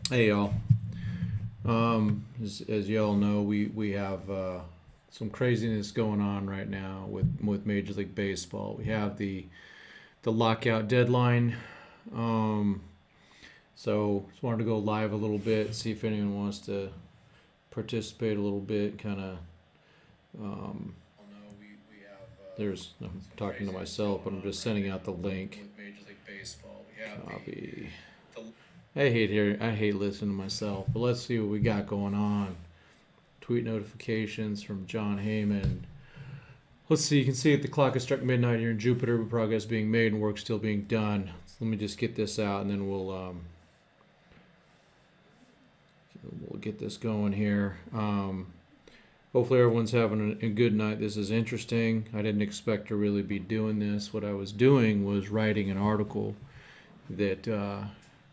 Hey y'all. As y'all know, we have some craziness going on right now with Major League Baseball. We have the lockout deadline. Um, so just wanted to go live a little bit, see if anyone wants to participate a little bit. Kind of. Um, I'm talking to myself, but I'm just sending out the link. Copy. I hate listening to myself, but let's see what we got going on. Tweet notifications from John Heyman. Let's see, you can see the clock has struck midnight here in Jupiter, with progress being made and work still being done. So let me just get this out and then we'll get this going here. Hopefully everyone's having a good night. This is interesting. I didn't expect to really be doing this. What I was doing was writing an article that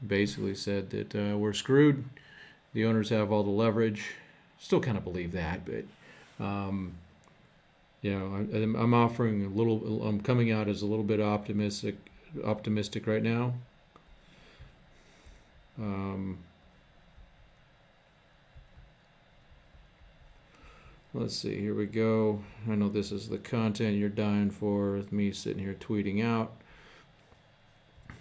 basically said that we're screwed. The owners have all the leverage. Still kind of believe that, but I'm offering a little. I'm coming out as a little bit optimistic right now. Um, let's see. Here we go. I know this is the content you're dying for. With me sitting here tweeting out,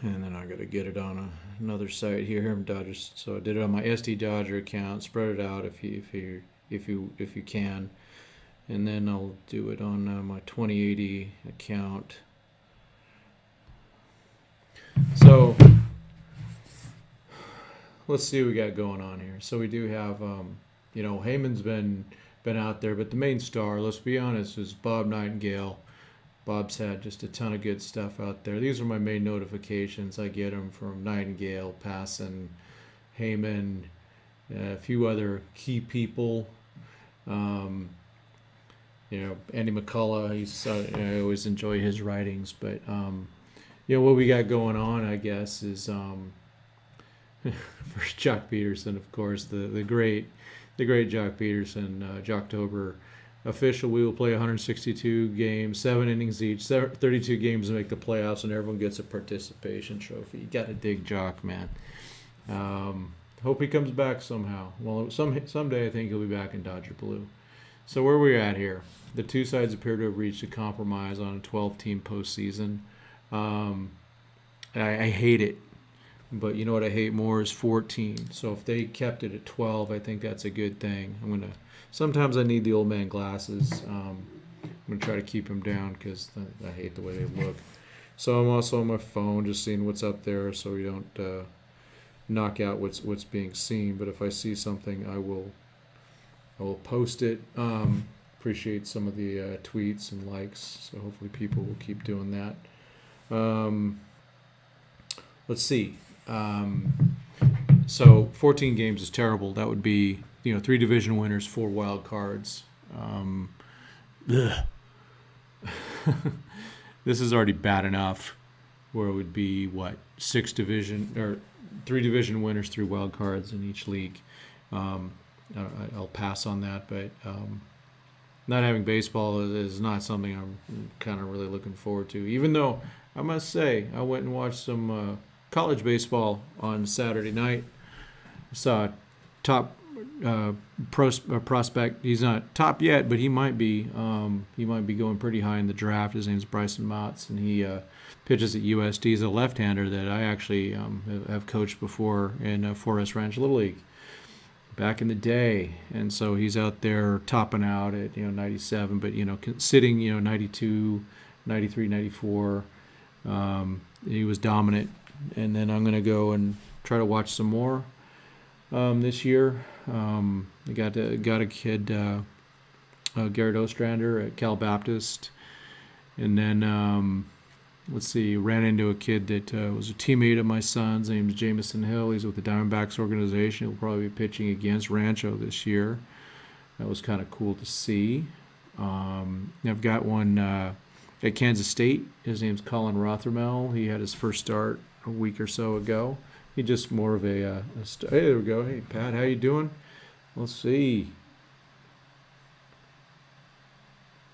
and then I got to get it on another site here. Dodgers. So I did it on my SD Dodger account. Spread it out if you can. And then I'll do it on my 2080 account. So let's see what we got going on here. So we do have, Heyman's been out there, but the main star, let's be honest, is Bob Nightingale. Bob's had just a ton of good stuff out there. These are my main notifications. I get them from Nightingale, Passan, Heyman, a few other key people. Andy McCullough. I always enjoy his writings, but what we got going on, I guess, is first Jock Peterson, of course, the great Jock Peterson, Jocktober official. We will play 162 games, 7 innings each, 32 games to make the playoffs, and everyone gets a participation trophy. You got to dig Jock, man. Hope he comes back somehow. Well, someday I think he'll be back in Dodger blue. So where are we at here? The two sides appear to have reached a compromise on a 12-team postseason. I hate it, but you know what I hate more is 14. So if they kept it at 12, I think that's a good thing. Sometimes I need the old man glasses. I'm gonna try to keep them down because I hate the way they look. So I'm also on my phone, just seeing what's up there, so we don't knock out what's being seen. But if I see something, I will post it. Appreciate some of the tweets and likes, so hopefully people will keep doing that. Let's see. So 14 games is terrible. That would be 3 division winners, 4 wild cards. This is already bad enough, where it would be 3 division winners, 3 wild cards in each league. I'll pass on that, but not having baseball is not something I'm kind of really looking forward to. Even though I must say I went and watched some college baseball on Saturday night. I saw a top prospect. He's not top yet, but he might be. He might be going pretty high in the draft. His name's Bryson Motts, and he pitches at USD. He's a left-hander that I actually have coached before in Forest Ranch Little League back in the day, and so he's out there topping out at 97, but sitting 92, 93, 94. He was dominant, and then I'm gonna go and try to watch some more this year. I got a kid, Garrett Ostrander at Cal Baptist, and then let's see, ran into a kid that was a teammate of my son's. His name's Jamison Hill. He's with the Diamondbacks organization. He'll probably be pitching against Rancho this year. That was kind of cool to see. I've got one at Kansas State. His name's Colin Rothermel. He had his first start a week or so ago. He's just more of hey, there we go. Hey, Pat, how you doing? Let's see.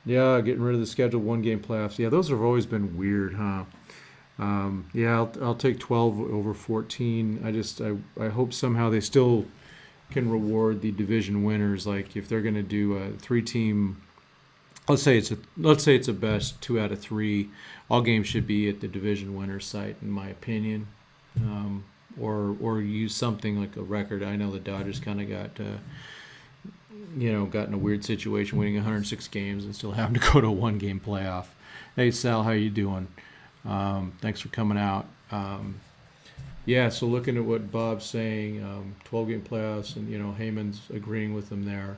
Yeah, getting rid of the scheduled 1-game playoffs. Yeah, those have always been weird, huh? Yeah, I'll take 12 over 14. I hope somehow they still can reward the division winners. Like if they're going to do a 3-team, let's say it's a best 2 out of 3. All games should be at the division winner site, in my opinion. Or use something like a record. I know the Dodgers kind of got in a weird situation, winning 106 games and still having to go to a 1-game playoff. Hey Sal, how you doing? Thanks for coming out. Yeah, so looking at what Bob's saying, 12-game playoffs, and Heyman's agreeing with them there.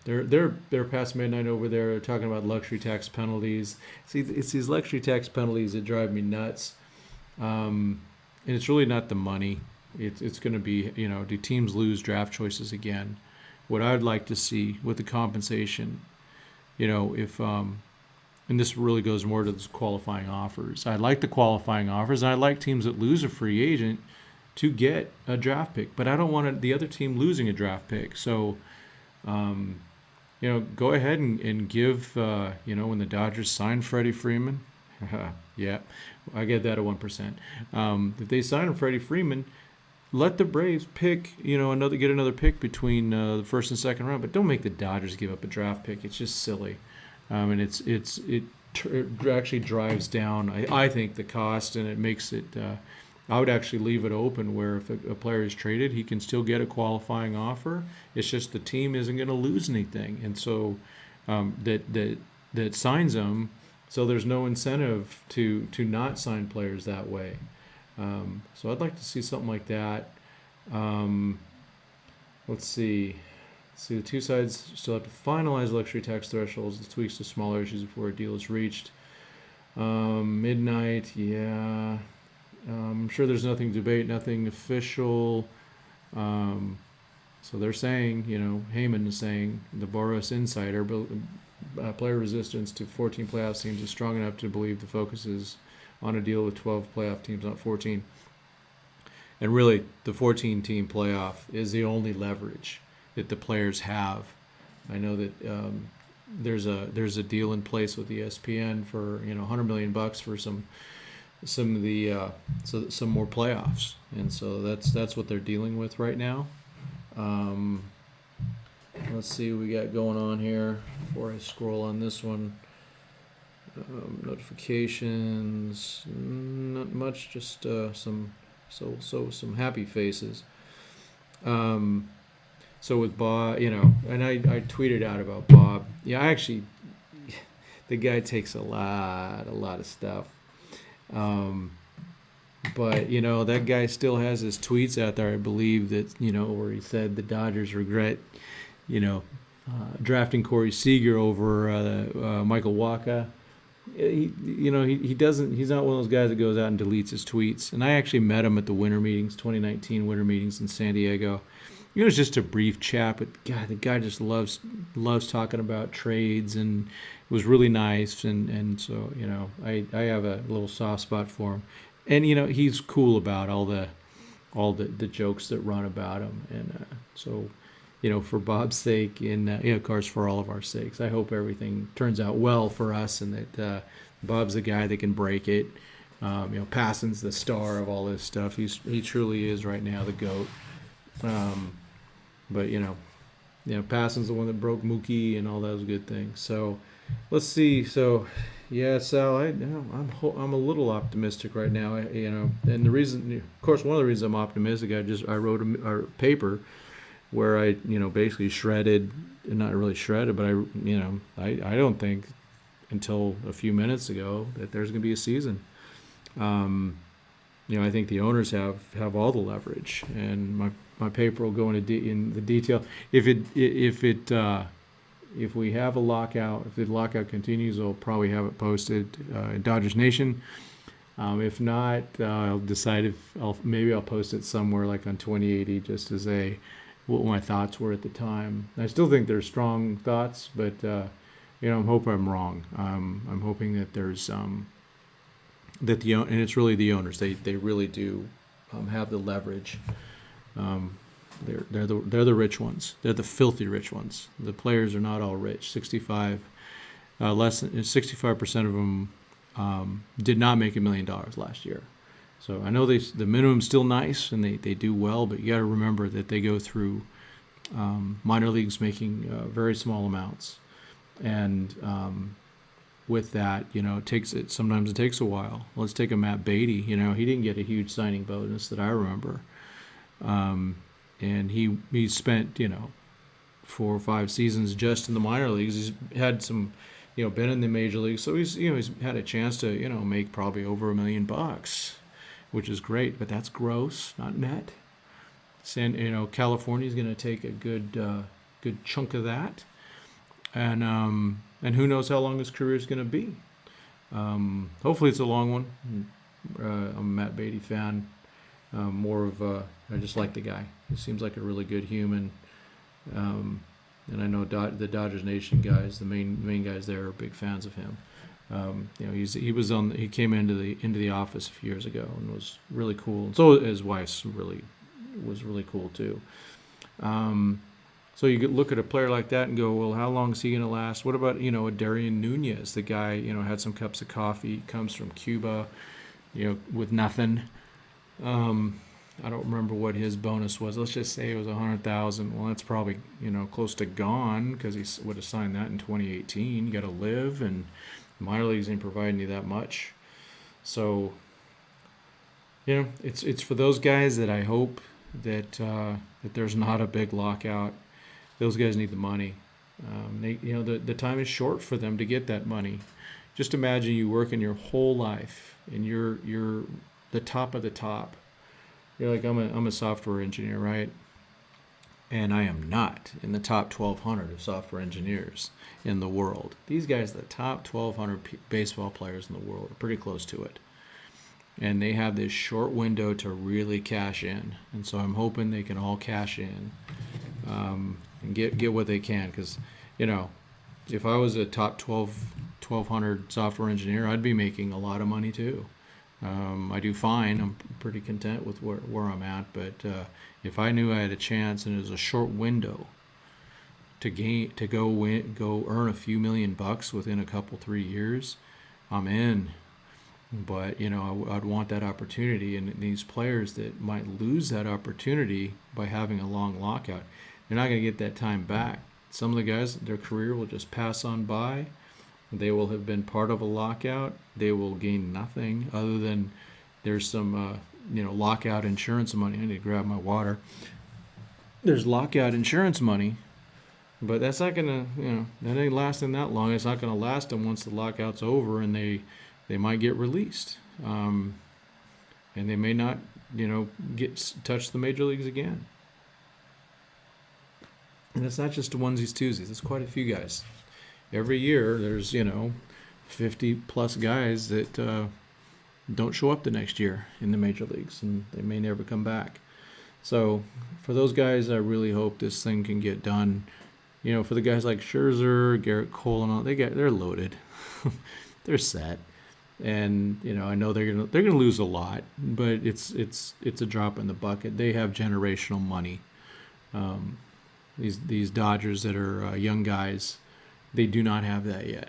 They're past midnight over there. They're talking about luxury tax penalties. See, it's these luxury tax penalties that drive me nuts. And it's really not the money. It's going to be, do teams lose draft choices again? What I'd like to see with the compensation, if and this really goes more to the qualifying offers. I like the qualifying offers, and I like teams that lose a free agent to get a draft pick, but I don't want the other team losing a draft pick. So, go ahead and give, when the Dodgers sign Freddie Freeman, yeah, I get that at 1%. If they sign Freddie Freeman, let the Braves pick, get another pick between the first and second round, but don't make the Dodgers give up a draft pick. It's just silly. And it actually drives down, I think, the cost, and it makes it. I would actually leave it open where if a player is traded, he can still get a qualifying offer. It's just the team isn't going to lose anything, and so that signs them. So there's no incentive to not sign players that way. So I'd like to see something like that. Let's see. The two sides still have to finalize luxury tax thresholds, the tweaks to smaller issues before a deal is reached. Midnight, yeah. I'm sure there's nothing to debate, nothing official. So they're saying, Heyman is saying, the Boros Insider, player resistance to 14 playoff teams is strong enough to believe the focus is on a deal with 12 playoff teams, not 14. And really, the 14-team playoff is the only leverage that the players have. I know that there's a deal in place with ESPN for $100 million for some more playoffs, and so that's what they're dealing with right now. Let's see what we got going on here before I scroll on this one. Notifications, not much, just some happy faces. So with Bob, and I tweeted out about Bob. Yeah, the guy takes a lot of stuff. But that guy still has his tweets out there. I believe that where he said the Dodgers regret, drafting Corey Seager over Michael Wacha. He doesn't. He's not one of those guys that goes out and deletes his tweets. And I actually met him at the 2019 winter meetings in San Diego. It was just a brief chat, but God, the guy just loves talking about trades, and it was really nice. And so I have a little soft spot for him, and he's cool about all the jokes that run about him, and so for Bob's sake, and of course for all of our sakes, I hope everything turns out well for us, and that Bob's the guy that can break it. Passon's the star of all this stuff. He truly is right now the GOAT. But Passon's the one that broke Mookie and all those good things. So let's see. So yeah, Sal, I'm a little optimistic right now. And the reason, of course, one of the reasons I'm optimistic, I wrote a paper where I basically shredded, not really shredded, but I don't think until a few minutes ago that there's going to be a season. I think the owners have all the leverage, and my paper will go in the detail. If we have a lockout, if the lockout continues, I'll probably have it posted in Dodgers Nation. If not, I'll decide maybe I'll post it somewhere like on 2080, just as what my thoughts were at the time. I still think they're strong thoughts, but I'm hoping I'm wrong. I'm hoping that there's and it's really the owners. They really do have the leverage. They're the rich ones. They're the filthy rich ones. The players are not all rich. 65% of them did not make $1 million last year. So I know the minimum's still nice and they do well, but you got to remember that they go through minor leagues making very small amounts, and with that, sometimes it takes a while. Let's take a Matt Beatty. He didn't get a huge signing bonus that I remember, and he spent 4 or 5 seasons just in the minor leagues. He's had some, been in the major leagues, so he's had a chance to make probably over $1 million, which is great. But that's gross, not net. California is going to take a good chunk of that, and who knows how long his career is going to be. Hopefully, it's a long one. I'm a Matt Beatty fan. I just like the guy. He seems like a really good human. And I know the Dodgers Nation guys, the main guys there, are big fans of him. He came into the office a few years ago and was really cool. And so his wife's was really cool too. So you could look at a player like that and go, well, how long is he going to last? What about a Darian Nunez? The guy had some cups of coffee, comes from Cuba, with nothing. I don't remember what his bonus was. Let's just say it was $100,000. Well, that's probably close to gone because he would have signed that in 2018. You got to live, and minor leagues ain't providing you that much. So it's for those guys that I hope that there's not a big lockout. Those guys need the money. The time is short for them to get that money. Just imagine you working your whole life and you're the top of the top. You're like, I'm a software engineer, right? And I am not in the top 1,200 of software engineers in the world. These guys, the top 1,200 baseball players in the world, are pretty close to it. And they have this short window to really cash in. And so I'm hoping they can all cash in and get what they can. Because, if I was a top 1,200 software engineer, I'd be making a lot of money too. I do fine. I'm pretty content with where I'm at. But if I knew I had a chance and it was a short window to go earn a few $1 million within a couple 3 years, I'm in. But I'd want that opportunity. And these players that might lose that opportunity by having a long lockout, they're not going to get that time back. Some of the guys, their career will just pass on by. They will have been part of a lockout. They will gain nothing other than there's some, lockout insurance money. I need to grab my water. There's lockout insurance money, but that's not going to, that ain't lasting that long. It's not going to last them once the lockout's over, and they might get released. And they may not, touch the major leagues again. And it's not just the onesies, twosies. It's quite a few guys. Every year there's 50 plus guys that don't show up the next year in the major leagues, and they may never come back. So for those guys, I really hope this thing can get done. For the guys like Scherzer, Garrett Cole, and all, they're loaded. They're set, and I know they're gonna lose a lot, but it's a drop in the bucket. They have generational money. These Dodgers that are young guys, they do not have that yet.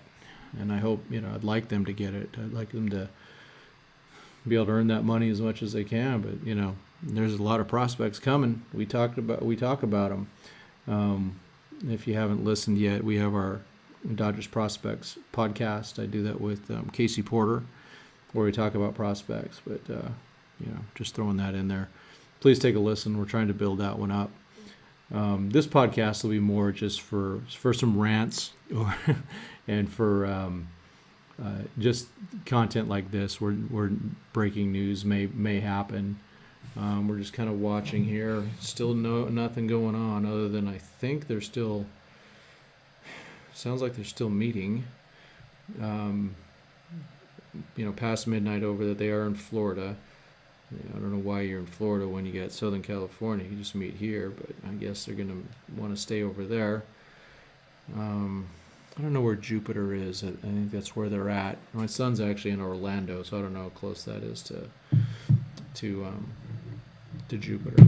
And I hope, I'd like them to get it. I'd like them to be able to earn that money as much as they can. But, there's a lot of prospects coming. We talk about them. If you haven't listened yet, we have our Dodgers Prospects podcast. I do that with Casey Porter, where we talk about prospects. But, just throwing that in there. Please take a listen. We're trying to build that one up. This podcast will be more just for some rants and for just content like this where breaking news may happen. We're just kind of watching here. Still nothing going on other than I think sounds like they're still meeting. Past midnight over that they are in Florida. I don't know why you're in Florida when you got Southern California. You just meet here, but I guess they're going to want to stay over there. I don't know where Jupiter is. I think that's where they're at. My son's actually in Orlando, so I don't know how close that is to Jupiter.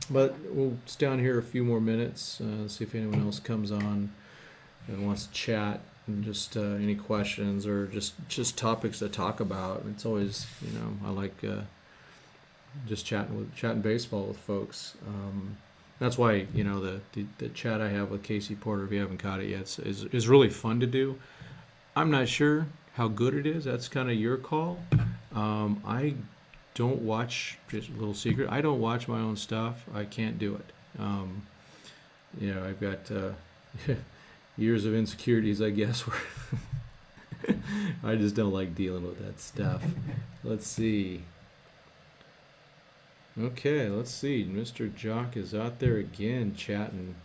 But we'll stay on here a few more minutes, see if anyone else comes on and wants to chat. and just any questions or just topics to talk about. It's always, I like just chatting baseball with folks. That's why the chat I have with Casey Porter, if you haven't caught it yet, is really fun to do. I'm not sure how good it is. That's kind of your call. I don't watch. Just a little secret. I don't watch my own stuff. I can't do it. I've got years of insecurities, I guess. Where I just don't like dealing with that stuff. Let's see. Okay, let's see. Mr. Jock is out there again chatting.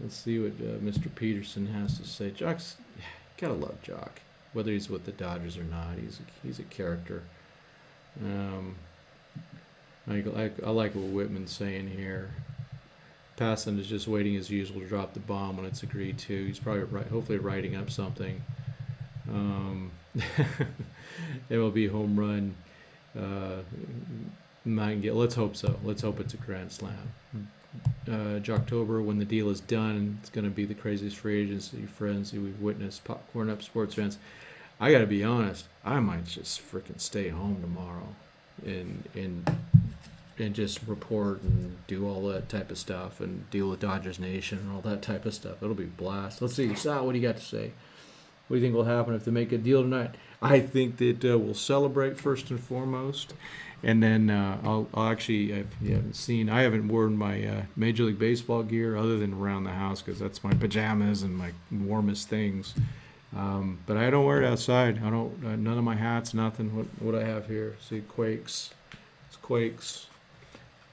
Let's see what Mr. Peterson has to say. Jock's gotta love Jock, whether he's with the Dodgers or not. He's a character. I like what Whitman's saying here. Passan is just waiting as usual to drop the bomb when it's agreed to. He's probably hopefully writing up something. MLB home run. Let's hope so. Let's hope it's a grand slam. Jocktober, when the deal is done, it's going to be the craziest free agency frenzy we've witnessed. Popcorn up, sports fans. I got to be honest. I might just freaking stay home tomorrow and just report and do all that type of stuff and deal with Dodgers Nation and all that type of stuff. It'll be a blast. Let's see. Sal, what do you got to say? What do you think will happen if they make a deal tonight? I think that we'll celebrate first and foremost, and then I'll actually, if you haven't seen, I haven't worn my Major League Baseball gear other than around the house because that's my pajamas and my warmest things. But I don't wear it outside. I don't. None of my hats, nothing. What I have here? See, Quakes. It's Quakes.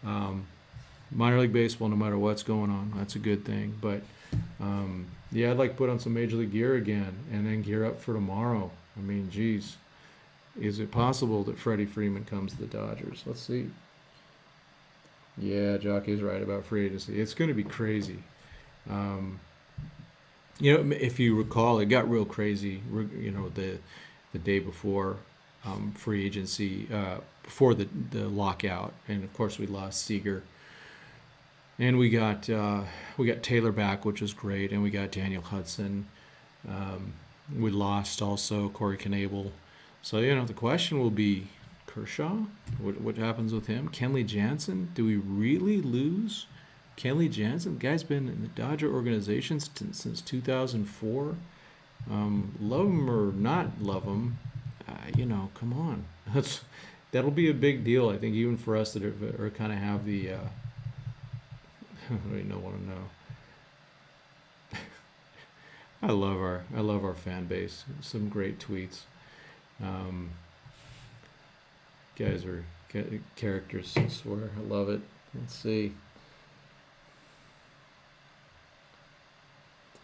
Minor League Baseball, no matter what's going on, that's a good thing. But yeah, I'd like to put on some Major League gear again and then gear up for tomorrow. I mean, geez, is it possible that Freddie Freeman comes to the Dodgers? Let's see. Yeah, Jockey's right about free agency. It's going to be crazy. If you recall, it got real crazy. The day before free agency, before the lockout, and of course we lost Seager, and we got Taylor back, which was great, and we got Daniel Hudson. We lost also Corey Knebel. So the question will be Kershaw. What happens with him? Kenley Jansen. Do we really lose Kenley Jansen? The guy's been in the Dodger organization since 2004. Love him or not love him, come on. That'll be a big deal, I think, even for us that are kind of have the. I don't really want to know. I love our fan base. Some great tweets. Guys are characters, I swear. I love it. Let's see.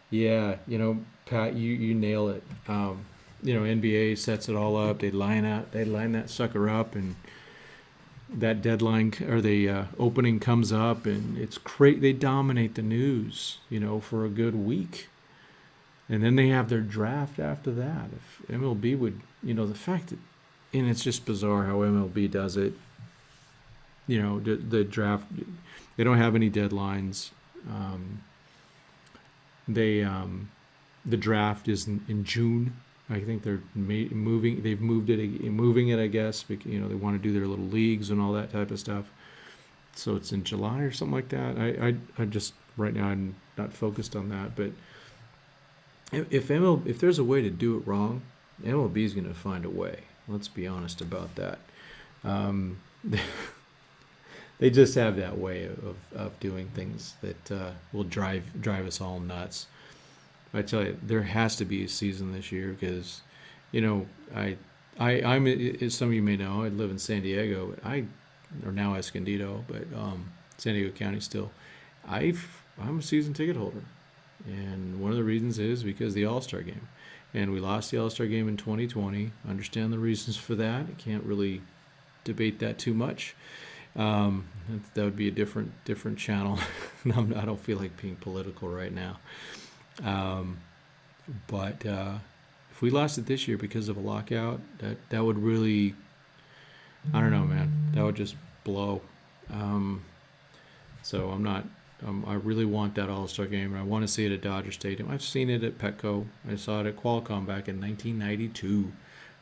Yeah, Pat, you nail it. NBA sets it all up. They line that sucker up, and that deadline or the opening comes up, and it's great. They dominate the news, for a good week. And then they have their draft after that. If MLB would, the fact that, and it's just bizarre how MLB does it. The draft, they don't have any deadlines. The draft is in June. I think they're moving. They've moving it. I guess because, they want to do their little leagues and all that type of stuff. So it's in July or something like that. I just right now I'm not focused on that, but. If there's a way to do it wrong, MLB is going to find a way. Let's be honest about that. They just have that way of doing things that will drive us all nuts. I tell you, there has to be a season this year because, I'm as some of you may know, I live in San Diego, or now Escondido, but San Diego County still. I'm a season ticket holder. And one of the reasons is because of the All-Star game. And we lost the All-Star game in 2020. Understand the reasons for that. I can't really debate that too much. That would be a different channel. I don't feel like being political right now. But if we lost it this year because of a lockout, that would really, I don't know, man. That would just blow. So I'm not I really want that All-Star game, and I want to see it at Dodger Stadium. I've seen it at Petco. I saw it at Qualcomm back in 1992.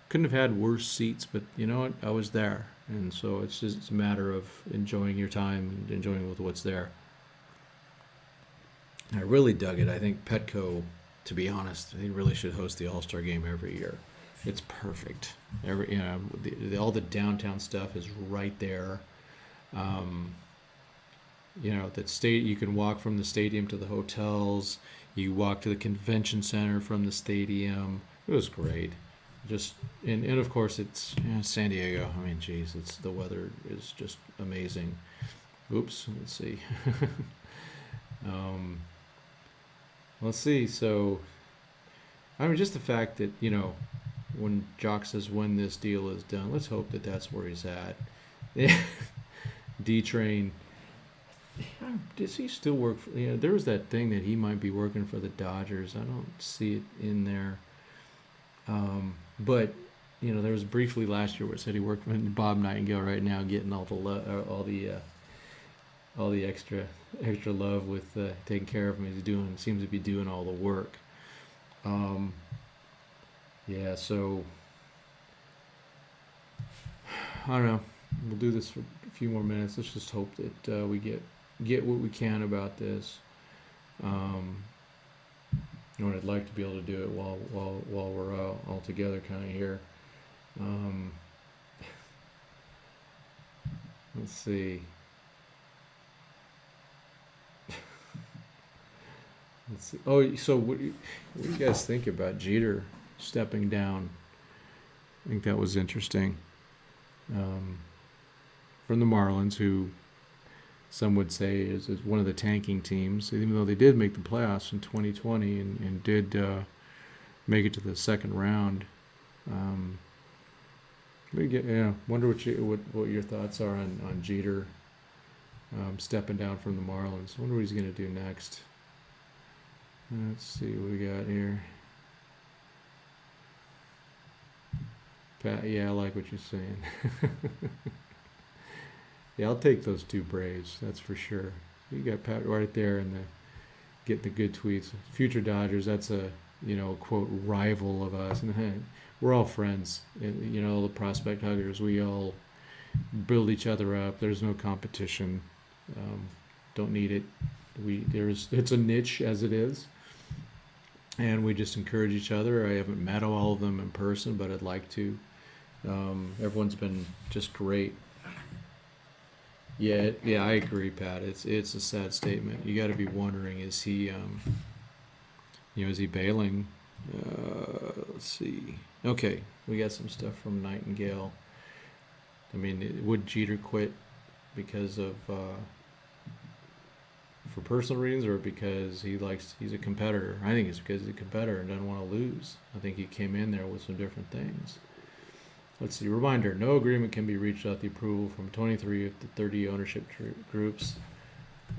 Couldn't have had worse seats, but you know what? I was there, and so it's a matter of enjoying your time and enjoying with what's there. I really dug it. I think Petco, to be honest, they really should host the All-Star game every year. It's perfect. All the downtown stuff is right there. Um, that state, you can walk from the stadium to the hotels. You walk to the convention center from the stadium. It was great. Just and of course it's San Diego. I mean, geez, the weather is just amazing. Oops, let's see. um, let's see. So, I mean, just the fact that when Jock says when this deal is done, let's hope that that's where he's at. D Train. Does he still work for? There was that thing that he might be working for the Dodgers. I don't see it in there. But there was briefly last year where it said he worked for Bob Nightingale right now, getting all the extra love with taking care of him. Seems to be doing all the work. Yeah. So I don't know. We'll do this for a few more minutes. Let's just hope that we get what we can about this. I'd like to be able to do it while we're all together, kind of here. Let's see. Let's see. Oh, so what do you guys think about Jeter stepping down? I think that was interesting. From the Marlins, who some would say is one of the tanking teams, even though they did make the playoffs in 2020 and did make it to the second round. Wonder what your thoughts are on Jeter stepping down from the Marlins. Wonder what he's going to do next. Let's see what we got here. Pat, yeah, I like what you're saying. Yeah, I'll take those two Braves, that's for sure. You got Pat right there and getting the good tweets. Future Dodgers, that's a quote rival of us, and we're all friends. And, the prospect huggers, we all build each other up. There's no competition. Don't need it. It's a niche as it is, and we just encourage each other. I haven't met all of them in person, but I'd like to. Everyone's been just great. Yeah, I agree, Pat. It's a sad statement. You got to be wondering, is he bailing? Let's see. Okay, we got some stuff from Nightingale. I mean, would Jeter quit because of for personal reasons, or because he's a competitor? I think it's because he's a competitor and doesn't want to lose. I think he came in there with some different things. Let's see. Reminder: no agreement can be reached without the approval from 23 of the 30 ownership groups.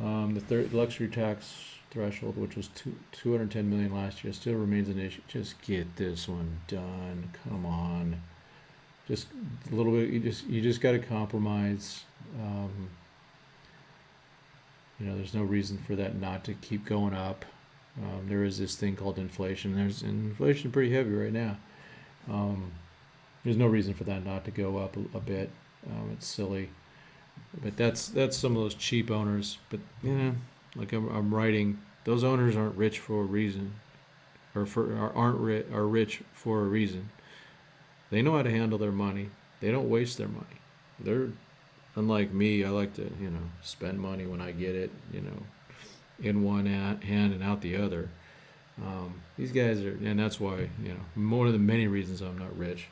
The luxury tax threshold, which was $210 million last year, still remains an issue. Just get this one done. Come on. Just a little bit. You just got to compromise. There's no reason for that not to keep going up. There is this thing called inflation. There's inflation pretty heavy right now. There's no reason for that not to go up a bit. It's silly, but that's some of those cheap owners. But like I'm writing, those owners aren't rich for a reason, are rich for a reason. They know how to handle their money. They don't waste their money. They're unlike me. I like to spend money when I get it. In one hand and out the other. These guys are, and that's why one of the many reasons I'm not rich.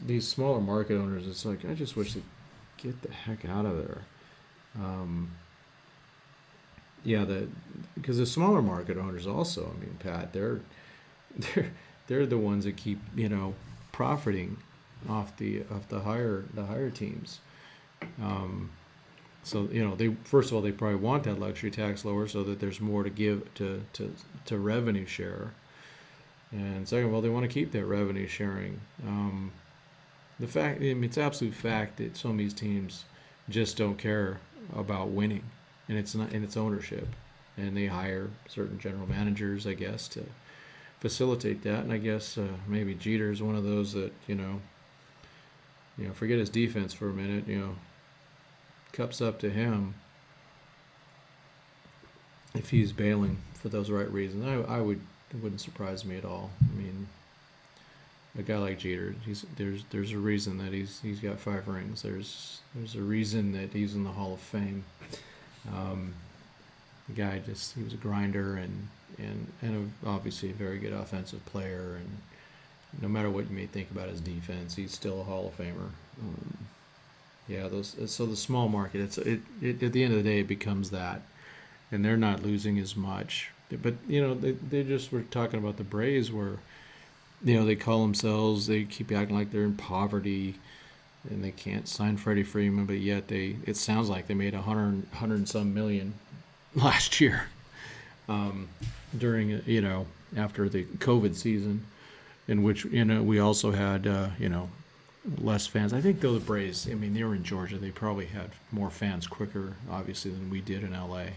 These smaller market owners, it's like I just wish they'd get the heck out of there. Because the smaller market owners also, I mean, Pat, they're the ones that keep profiting off the higher teams. So they, first of all, they probably want that luxury tax lower so that there's more to give to revenue share, and second of all, they want to keep that revenue sharing. the fact, I mean, it's absolute fact that some of these teams just don't care about winning, and it's not, and it's ownership, and they hire certain general managers, I guess, to facilitate that. And I guess maybe Jeter is one of those that forget his defense for a minute. Cups up to him if he's bailing for those right reasons. It wouldn't surprise me at all. I mean, a guy like Jeter, there's a reason that he's got 5 rings. There's a reason that he's in the Hall of Fame. The guy he was a grinder and obviously a very good offensive player. And no matter what you may think about his defense, he's still a Hall of Famer. So the small market, it at the end of the day, it becomes that, and they're not losing as much. But they just were talking about the Braves where they call themselves, they keep acting like they're in poverty and they can't sign Freddie Freeman, but yet it sounds like they made 100 and some million last year during after the COVID season, in which we also had less fans. I think though the Braves, I mean, they were in Georgia, they probably had more fans quicker obviously than we did in LA.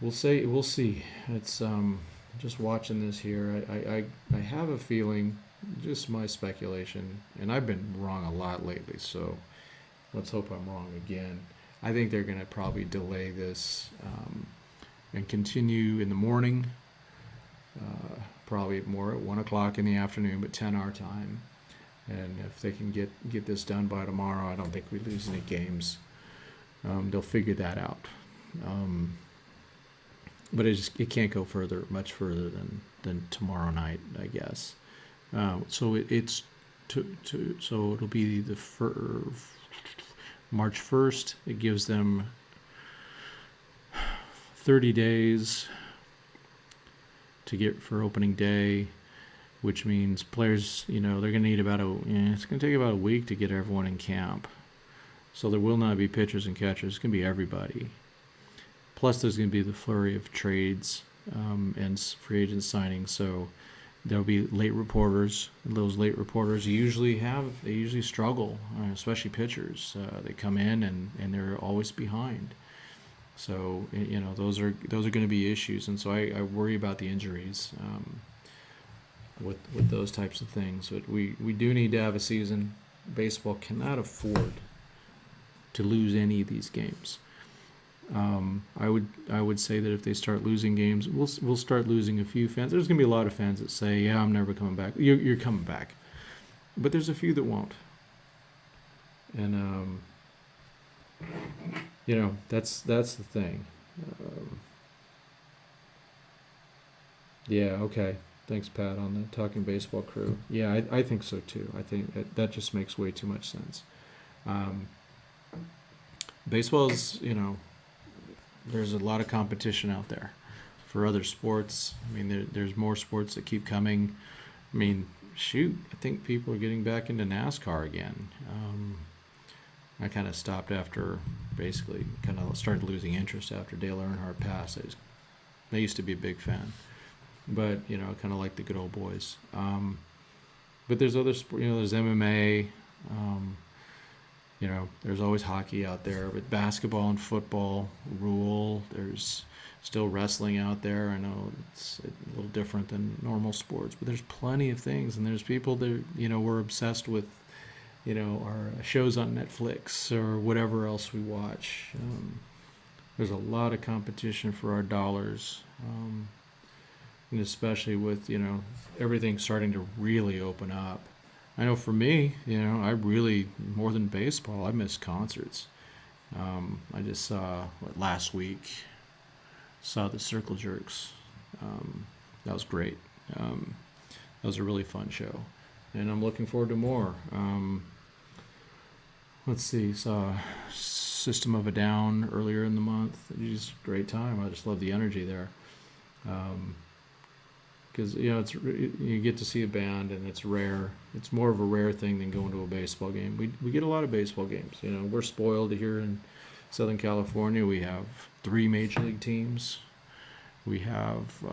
We'll see. It's just watching this here. I have a feeling, just my speculation, and I've been wrong a lot lately, so let's hope I'm wrong again. I think they're going to probably delay this and continue in the morning, probably more at 1 o'clock in the afternoon, but 10 our time. And if they can get this done by tomorrow, I don't think we lose any games. They'll figure that out. But it can't go much further than tomorrow night, I guess. So it'll be the March 1st. It gives them 30 days to get for opening day, which means players, they're going to need it's going to take about a week to get everyone in camp. So there will not be pitchers and catchers. It's going to be everybody. Plus, there's going to be the flurry of trades and free agent signings. So there'll be late reporters. Those late reporters usually struggle, especially pitchers. They come in and they're always behind. So those are going to be issues, and so I worry about the injuries with those types of things. But we do need to have a season. Baseball cannot afford to lose any of these games. I would say that if they start losing games, we'll start losing a few fans. There's going to be a lot of fans that say, "Yeah, I'm never coming back." You're coming back, but there's a few that won't. And that's the thing. Okay. Thanks, Pat, on the Talking Baseball crew. Yeah, I think so too. I think that just makes way too much sense. Baseball is, there's a lot of competition out there for other sports. I mean, there's more sports that keep coming. I mean, shoot, I think people are getting back into NASCAR again. I kind of stopped after, basically, kind of started losing interest after Dale Earnhardt passed. I used to be a big fan, but I kind of like the good old boys. But there's other sports, there's MMA. There's always hockey out there, but basketball and football rule. There's still wrestling out there. I know it's a little different than normal sports, but there's plenty of things, and there's people that we're obsessed with. Our shows on Netflix or whatever else we watch. There's a lot of competition for our dollars, and especially with everything starting to really open up. I know for me, I really, more than baseball, I miss concerts. I just saw last week. Saw the Circle Jerks. That was great. That was a really fun show, and I'm looking forward to more. Let's see, saw System of a Down earlier in the month. Just a great time. I just love the energy there. Because you get to see a band, and it's rare. It's more of a rare thing than going to a baseball game. We get a lot of baseball games. We're spoiled here in Southern California. We have 3 major league teams. We have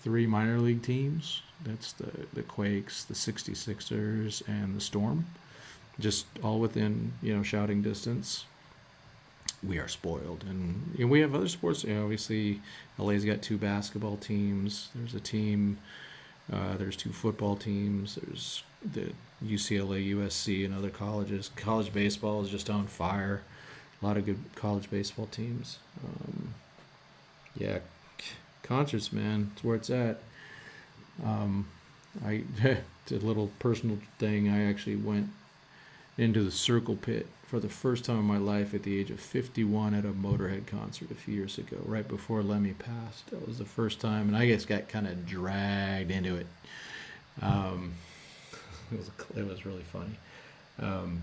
three minor league teams. That's the Quakes, the 66ers, and the Storm. Just all within, shouting distance. We are spoiled. And we have other sports. Obviously, LA's got two basketball teams. There's a team, there's two football teams. There's the UCLA, USC, and other colleges. College baseball is just on fire. A lot of good college baseball teams. Yeah, concerts, man. It's where it's at. I it's a little personal thing. I actually went into the Circle Pit for the first time in my life at the age of 51 at a Motorhead concert a few years ago, right before Lemmy passed. That was the first time, and I just got kind of dragged into it. It was really funny. And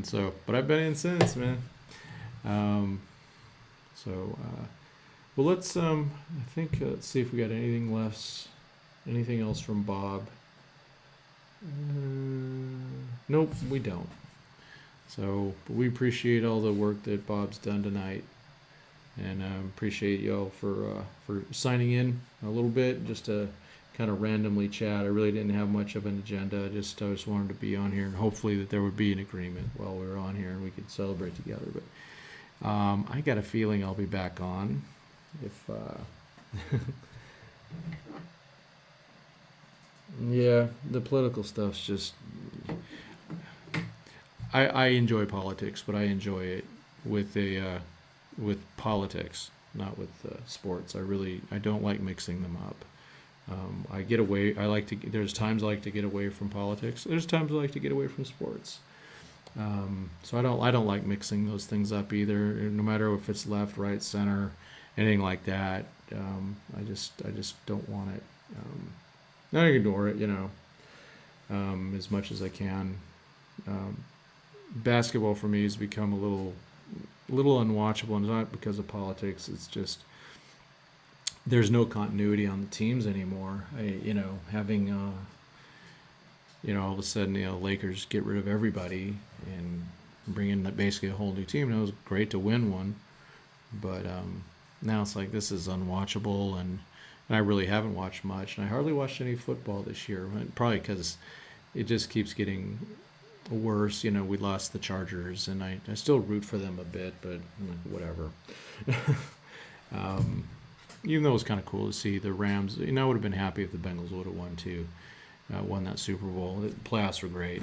so, but I've been in since, man. Well, let's let's see if we got anything else from Bob. Nope, we don't. So, but we appreciate all the work that Bob's done tonight, and appreciate y'all for signing in a little bit, just to kind of randomly chat. I really didn't have much of an agenda. I just wanted to be on here, and hopefully that there would be an agreement while we were on here, and we could celebrate together. But I got a feeling I'll be back on if. Yeah, the political stuff's just. I enjoy politics, but I enjoy it with politics, not with sports. I don't like mixing them up. I get away. There's times I like to get away from politics. There's times I like to get away from sports. So I don't like mixing those things up either. No matter if it's left, right, center, anything like that. I just don't want it. I ignore it, as much as I can. Basketball for me has become a little unwatchable, and not because of politics. It's just there's no continuity on the teams anymore. Having all of a sudden Lakers get rid of everybody and bring in basically a whole new team. And it was great to win one, but now it's like this is unwatchable, and I really haven't watched much, and I hardly watched any football this year. Probably because it just keeps getting worse. We lost the Chargers, and I still root for them a bit, but whatever. Even though it was kind of cool to see the Rams, I would have been happy if the Bengals would have won that Super Bowl. The playoffs were great.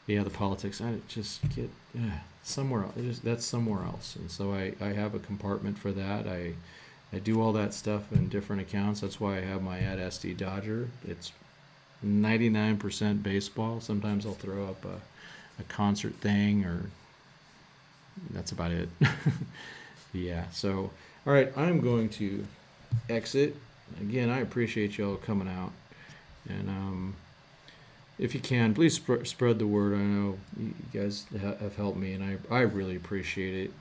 The politics, I just get somewhere else. That's somewhere else, and so I have a compartment for that. I do all that stuff in different accounts. That's why I have my @SD Dodger. It's 99% baseball. Sometimes I'll throw up a concert thing, or that's about it. Yeah. So, all right, I'm going to exit. Again, I appreciate y'all coming out, and if you can, please spread the word. I know you guys have helped me, and I really appreciate it.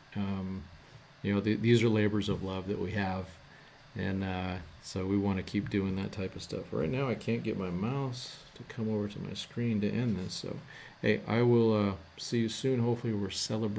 These are labors of love that we have, and so we want to keep doing that type of stuff. Right now, I can't get my mouse to come over to my screen to end this. So, hey, I will see you soon. Hopefully, we're celebrating